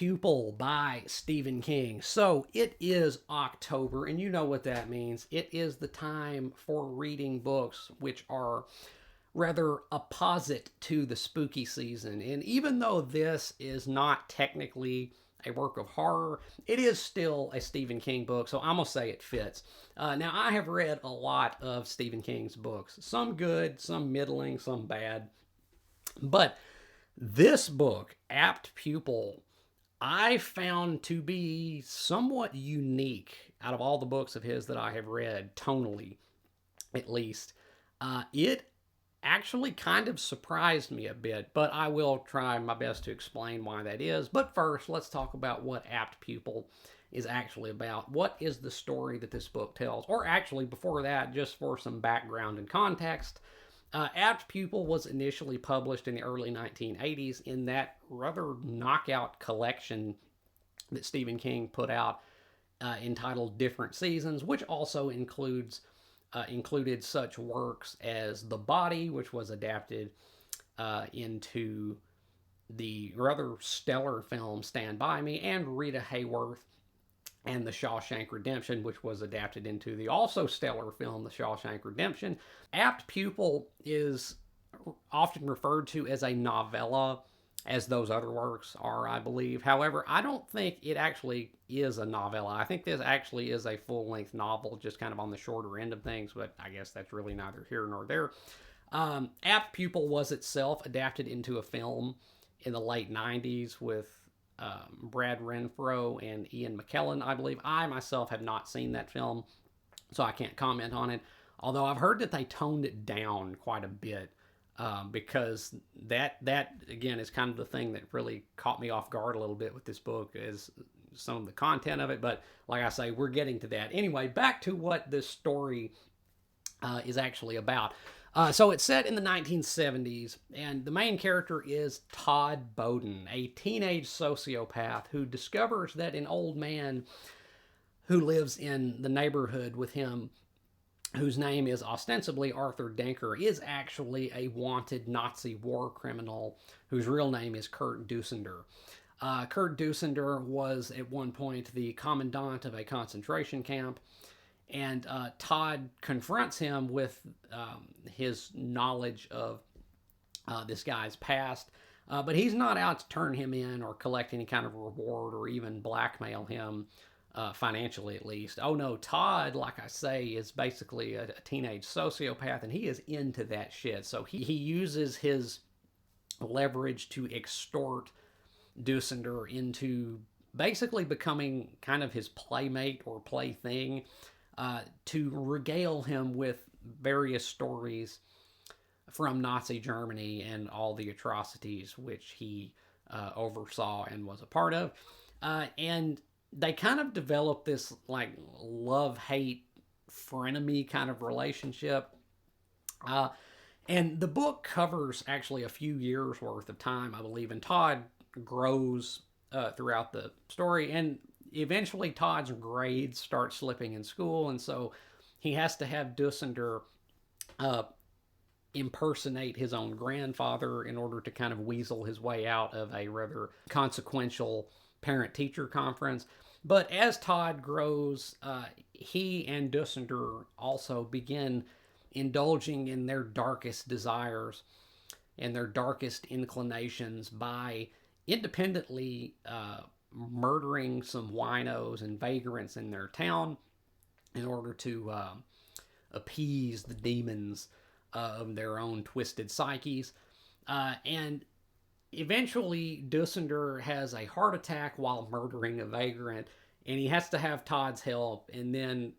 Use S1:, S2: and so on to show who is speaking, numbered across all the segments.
S1: Pupil by Stephen King. So it is October, and you know what that means. It is the time for reading books which are rather opposite to the spooky season. And even though this is not technically a work of horror, it is still a Stephen King book, so I'm going to say it fits. Now, I have read a lot of Stephen King's books, some good, some middling, some bad. But this book, Apt Pupil, I found to be somewhat unique out of all the books of his that I have read, tonally at least. It actually kind of surprised me a bit, but I will try my best to explain why that is. But first, let's talk about what Apt Pupil is actually about. What is the story that this book tells? Or actually, before that, just for some background and context, Apt Pupil was initially published in the early 1980s in that rather knockout collection that Stephen King put out entitled Different Seasons, which also included such works as The Body, which was adapted into the rather stellar film Stand By Me, and Rita Hayworth and The Shawshank Redemption, which was adapted into the also stellar film The Shawshank Redemption. Apt Pupil is often referred to as a novella, as those other works are, I believe. However, I don't think it actually is a novella. I think this actually is a full-length novel, just kind of on the shorter end of things, but I guess that's really neither here nor there. Apt Pupil was itself adapted into a film in the late 90s with Brad Renfro and Ian McKellen, I believe. I myself have not seen that film, so I can't comment on it. Although I've heard that they toned it down quite a bit, because that again is kind of the thing that really caught me off guard a little bit with this book, is some of the content of it. But like I say, we're getting to that. Anyway, back to what this story is actually about. So it's set in the 1970s, and the main character is Todd Bowden, a teenage sociopath who discovers that an old man who lives in the neighborhood with him, whose name is ostensibly Arthur Denker, is actually a wanted Nazi war criminal whose real name is Kurt Dusender. Kurt Dusender was at one point the commandant of a concentration camp, and Todd confronts him with his knowledge of this guy's past, but he's not out to turn him in or collect any kind of reward or even blackmail him, financially at least. Oh no, Todd, like I say, is basically a teenage sociopath, and he is into that shit. So he uses his leverage to extort Dusender into basically becoming kind of his playmate or plaything, to regale him with various stories from Nazi Germany and all the atrocities which he oversaw and was a part of. And they kind of develop this like love-hate frenemy kind of relationship. And the book covers actually a few years worth of time, I believe, and Todd grows throughout the story, and eventually Todd's grades start slipping in school, and so he has to have Dusender impersonate his own grandfather in order to kind of weasel his way out of a rather consequential parent-teacher conference. But as Todd grows, he and Dusender also begin indulging in their darkest desires and their darkest inclinations by independently murdering some winos and vagrants in their town in order to appease the demons of their own twisted psyches. And eventually, Dusender has a heart attack while murdering a vagrant, and he has to have Todd's help, and then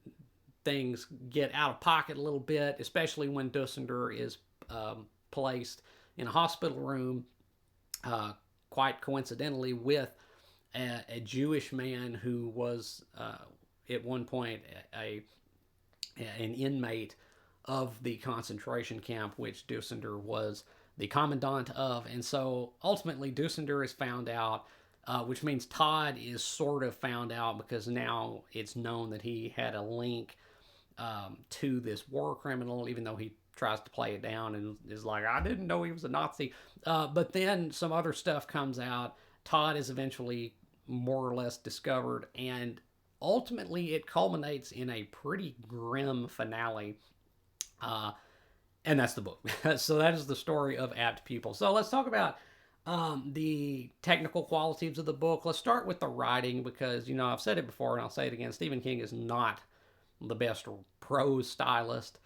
S1: things get out of pocket a little bit, especially when Dusender is placed in a hospital room, quite coincidentally, with a Jewish man who was at one point an inmate of the concentration camp, which Dusender was the commandant of. And so ultimately Dusender is found out, which means Todd is sort of found out, because now it's known that he had a link to this war criminal, even though he tries to play it down and is like, I didn't know he was a Nazi. But then some other stuff comes out. Todd is eventually more or less discovered, and ultimately it culminates in a pretty grim finale. Uh, and that's the book. So that is the story of Apt Pupil. So let's talk about the technical qualities of the book. Let's start with the writing because, I've said it before and I'll say it again. Stephen King is not the best prose stylist.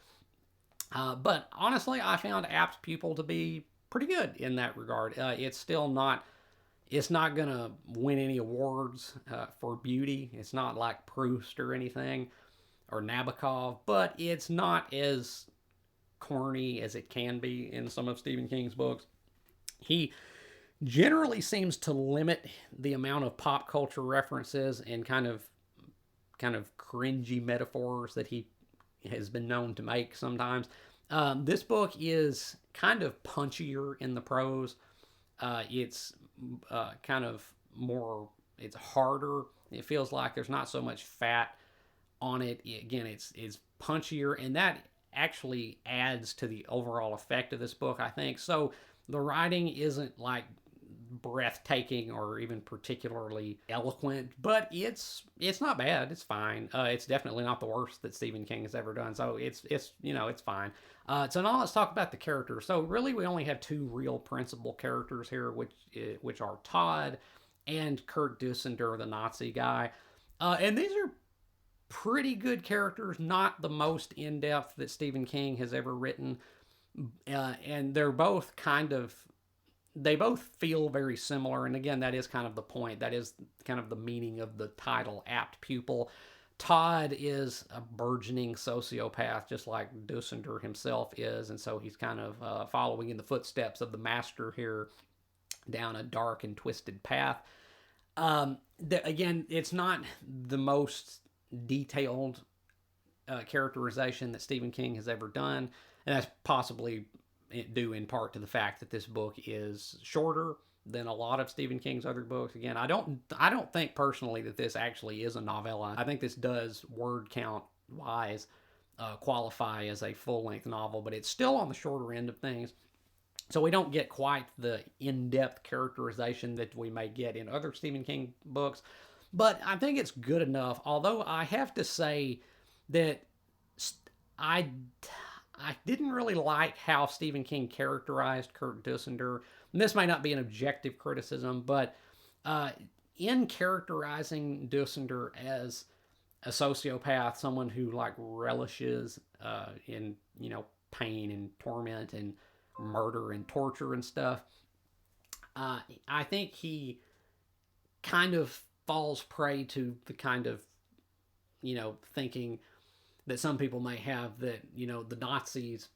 S1: But honestly, I found Apt Pupil to be pretty good in that regard. It's not going to win any awards for beauty. It's not like Proust or anything or Nabokov, but it's not as corny as it can be in some of Stephen King's books. He generally seems to limit the amount of pop culture references and kind of cringy metaphors that he has been known to make sometimes. This book is kind of punchier in the prose. It's kind of more, it's harder. It feels like there's not so much fat on it. Again, it's punchier, and that actually adds to the overall effect of this book, I think. So the writing isn't like breathtaking or even particularly eloquent, but it's not bad. It's fine. It's definitely not the worst that Stephen King has ever done. So it's fine. So now let's talk about the characters. So really, we only have two real principal characters here, which are Todd and Kurt Dussender, the Nazi guy, and these are pretty good characters. Not the most in depth that Stephen King has ever written, and they're both they both feel very similar. And again, that is kind of the point. That is kind of the meaning of the title, Apt Pupil. Todd is a burgeoning sociopath, just like Dussender himself is. And so he's kind of following in the footsteps of the master here down a dark and twisted path. Again, it's not the most detailed characterization that Stephen King has ever done. And that's possibly due in part to the fact that this book is shorter than a lot of Stephen King's other books. Again, I don't think personally that this actually is a novella. I think this does, word count wise, qualify as a full-length novel, but it's still on the shorter end of things. So we don't get quite the in-depth characterization that we may get in other Stephen King books. But I think it's good enough, although I have to say that I didn't really like how Stephen King characterized Kurt Dussender. And this may not be an objective criticism, but in characterizing Dussender as a sociopath, someone who like relishes in pain and torment and murder and torture and stuff, I think he kind of falls prey to the kind of thinking that some people may have, that the Nazis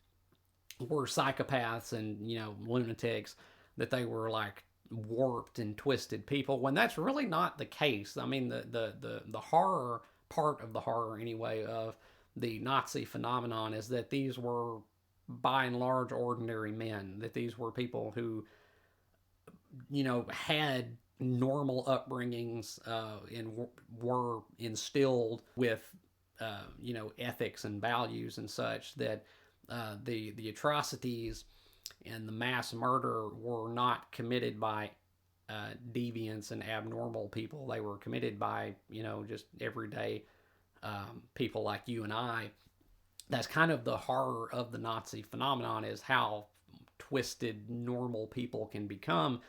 S1: were psychopaths and lunatics, that they were like warped and twisted people, when that's really not the case. I mean, the horror part of the horror anyway of the Nazi phenomenon is that these were by and large ordinary men, that these were people who had normal upbringings and were instilled with ethics and values and such, that the atrocities and the mass murder were not committed by deviants and abnormal people. They were committed by just everyday people like you and I. That's kind of the horror of the Nazi phenomenon, is how twisted normal people can become.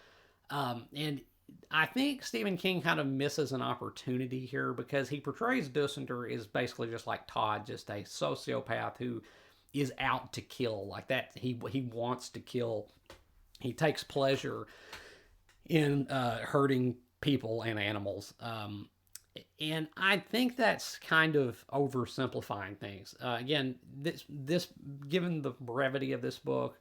S1: And I think Stephen King kind of misses an opportunity here, because he portrays Dussender as basically just like Todd, just a sociopath who is out to kill. Like that, he wants to kill. He takes pleasure in hurting people and animals. And I think that's kind of oversimplifying things. Again, this given the brevity of this book,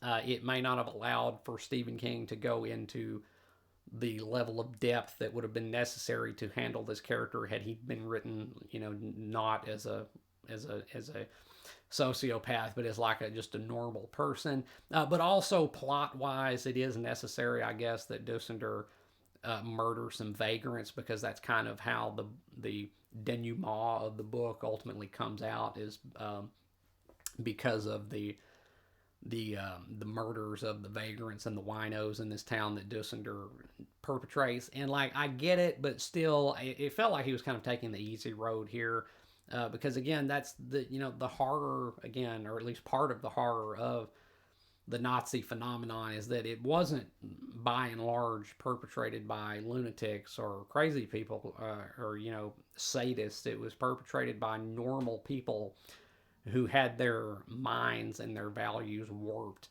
S1: it may not have allowed for Stephen King to go into the level of depth that would have been necessary to handle this character had he been written, not as a sociopath, but as like just a normal person. But also plot wise, it is necessary, I guess, that Dussender murder some vagrants, because that's kind of how the denouement of the book ultimately comes out, is because of the the murders of the vagrants and the winos in this town that Dussender perpetrates. And like I get it, but still, it felt like he was kind of taking the easy road here, because again, that's the horror again, or at least part of the horror of the Nazi phenomenon is that it wasn't by and large perpetrated by lunatics or crazy people, or sadists. It was perpetrated by normal people who had their minds and their values warped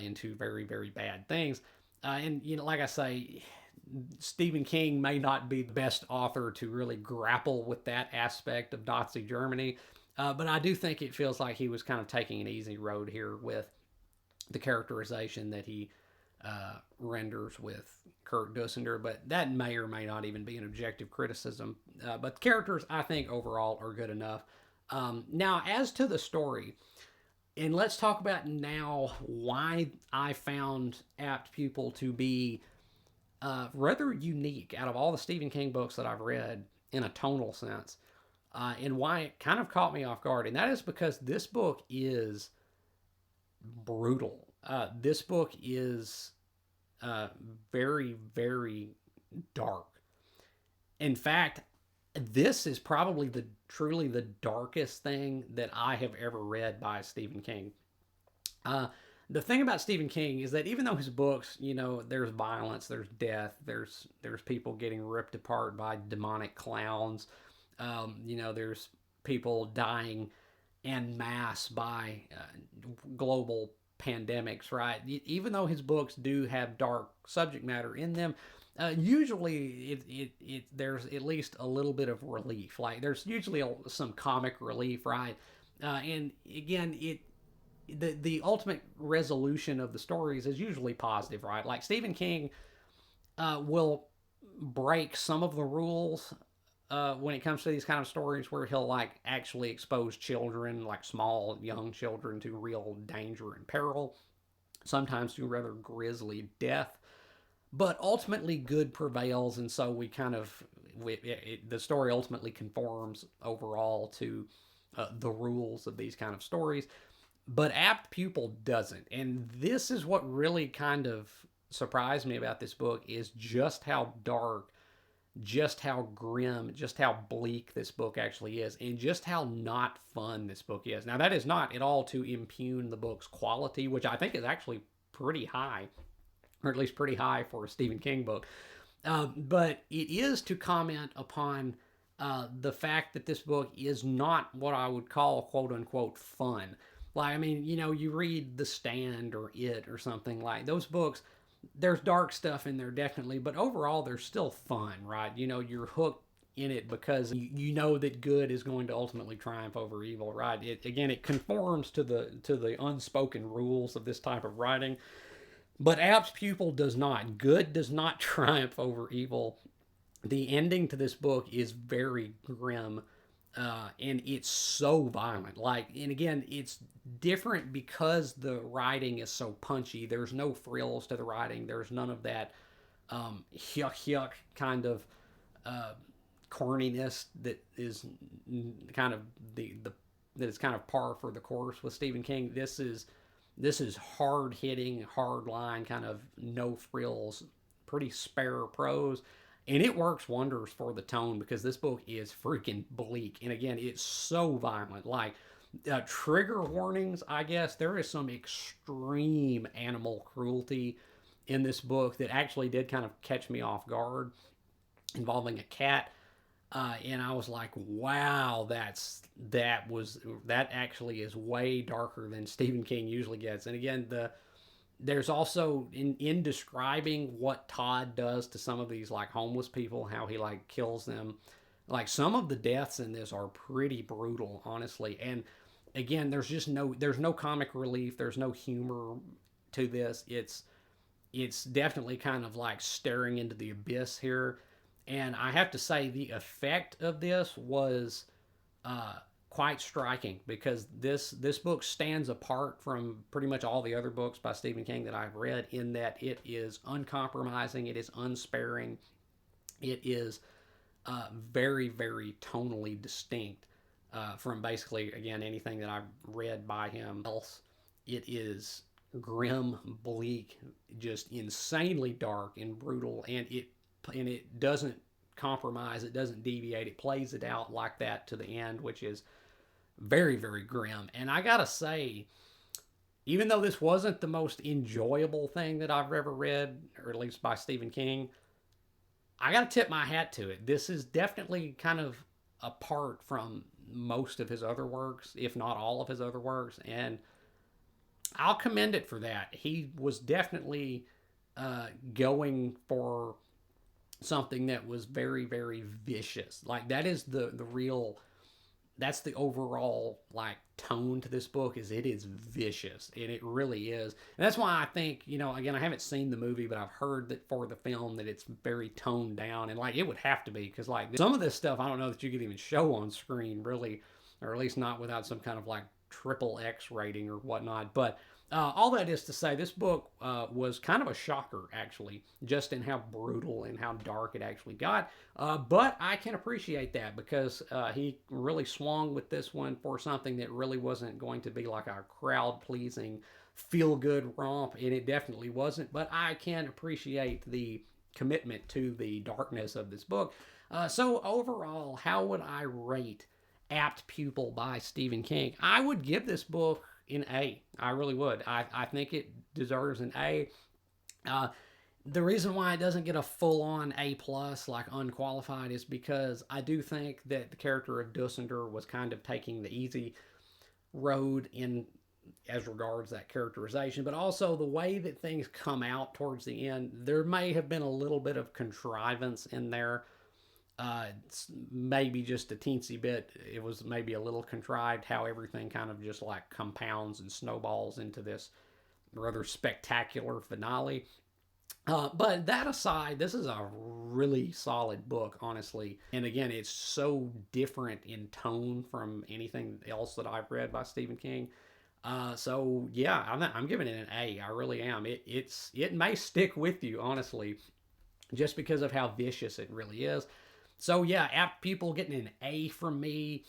S1: into very, very bad things. And like I say, Stephen King may not be the best author to really grapple with that aspect of Nazi Germany, but I do think it feels like he was kind of taking an easy road here with the characterization that he renders with Kurt Dussender, but that may or may not even be an objective criticism. But the characters, I think, overall are good enough. Now, as to the story, and let's talk about now why I found Apt Pupil to be rather unique out of all the Stephen King books that I've read in a tonal sense, and why it kind of caught me off guard. And that is because this book is brutal. This book is very, very dark. In fact, this is probably truly the darkest thing that I have ever read by Stephen King. The thing about Stephen King is that even though his books, there's violence, there's death, there's people getting ripped apart by demonic clowns, there's people dying en masse by global pandemics, right? Even though his books do have dark subject matter in them, usually there's at least a little bit of relief. Like there's usually some comic relief, right? And again, the ultimate resolution of the stories is usually positive, right? Like Stephen King will break some of the rules when it comes to these kind of stories where he'll like actually expose children, like small young children, to real danger and peril, sometimes to rather grisly death. But ultimately, good prevails, and so the story ultimately conforms overall to the rules of these kind of stories. But Apt Pupil doesn't, and this is what really kind of surprised me about this book is just how dark, just how grim, just how bleak this book actually is, and just how not fun this book is. Now, that is not at all to impugn the book's quality, which I think is actually pretty high, or at least pretty high for a Stephen King book. But it is to comment upon the fact that this book is not what I would call quote unquote fun. Like, I mean, you read The Stand or It or something like those books. There's dark stuff in there, definitely, but overall, they're still fun, right? You're hooked in it because you know that good is going to ultimately triumph over evil, right? It conforms to the unspoken rules of this type of writing. But Apt's Pupil does not. Good does not triumph over evil. The ending to this book is very grim, and it's so violent. And again, it's different because the writing is so punchy. There's no frills to the writing. There's none of that yuck kind of corniness that is kind of that is kind of par for the course with Stephen King. This is hard hitting, hard line, kind of no frills, pretty spare prose. And it works wonders for the tone because this book is freaking bleak. And again, it's so violent. Like, trigger warnings, I guess. There is some extreme animal cruelty in this book that actually did kind of catch me off guard, involving a cat. And I was like, wow, that actually is way darker than Stephen King usually gets. And again, there's also in describing what Todd does to some of these like homeless people, how he like kills them. Like some of the deaths in this are pretty brutal, honestly. And again, there's no comic relief, there's no humor to this. It's definitely kind of like staring into the abyss here. And I have to say, the effect of this was quite striking because this book stands apart from pretty much all the other books by Stephen King that I've read in that it is uncompromising, it is unsparing, it is very, very tonally distinct from basically, again, anything that I've read by him else. It is grim, bleak, just insanely dark and brutal, and it doesn't compromise. It doesn't deviate. It plays it out like that to the end, which is very, very grim. And I gotta say, even though this wasn't the most enjoyable thing that I've ever read, or at least by Stephen King, I gotta tip my hat to it. This is definitely kind of apart from most of his other works, if not all of his other works, and I'll commend it for that. He was definitely going for something that was very, very vicious. Like that is the real, that's the overall like tone to this book, is it is vicious, and it really is. And that's why I think, again, I haven't seen the movie, but I've heard that for the film that it's very toned down, and like it would have to be, because like some of this stuff I don't know that you could even show on screen really, or at least not without some kind of like triple X rating or whatnot. But all that is to say, this book was kind of a shocker, actually, just in how brutal and how dark it actually got. But I can appreciate that, because he really swung with this one for something that really wasn't going to be like a crowd-pleasing, feel-good romp, and it definitely wasn't. But I can appreciate the commitment to the darkness of this book. So overall, how would I rate Apt Pupil by Stephen King? I would give this book an A. I really would. I think it deserves an A. The reason why it doesn't get a full-on A plus, like unqualified, is because I do think that the character of Dussender was kind of taking the easy road in as regards that characterization, but also the way that things come out towards the end, there may have been a little bit of contrivance in there. Maybe just a teensy bit. It was maybe a little contrived how everything kind of just like compounds and snowballs into this rather spectacular finale. But that aside, this is a really solid book, honestly. And again, it's so different in tone from anything else that I've read by Stephen King. So yeah, I'm giving it an A. I really am. It may stick with you, honestly, just because of how vicious it really is. So yeah, Apt Pupil getting an A from me.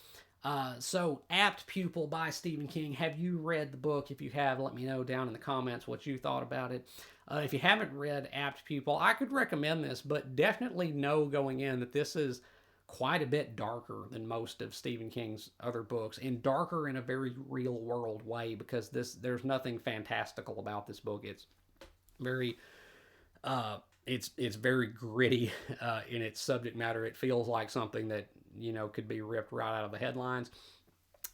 S1: So Apt Pupil by Stephen King. Have you read the book? If you have, let me know down in the comments what you thought about it. If you haven't read Apt Pupil, I could recommend this, but definitely know going in that this is quite a bit darker than most of Stephen King's other books, and darker in a very real world way, because there's nothing fantastical about this book. It's very it's very gritty in its subject matter. It feels like something that could be ripped right out of the headlines,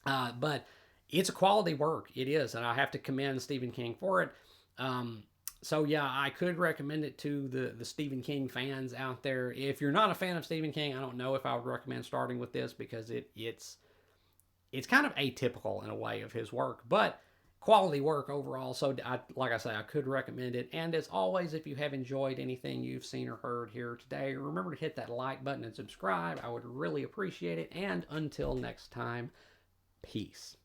S1: but it's a quality work. It is, and I have to commend Stephen King for it. So yeah, I could recommend it to the Stephen King fans out there. If you're not a fan of Stephen King, I don't know if I would recommend starting with this, because it's kind of atypical in a way of his work, but quality work overall. So like I say, I could recommend it. And as always, if you have enjoyed anything you've seen or heard here today, remember to hit that like button and subscribe. I would really appreciate it. And until next time, peace.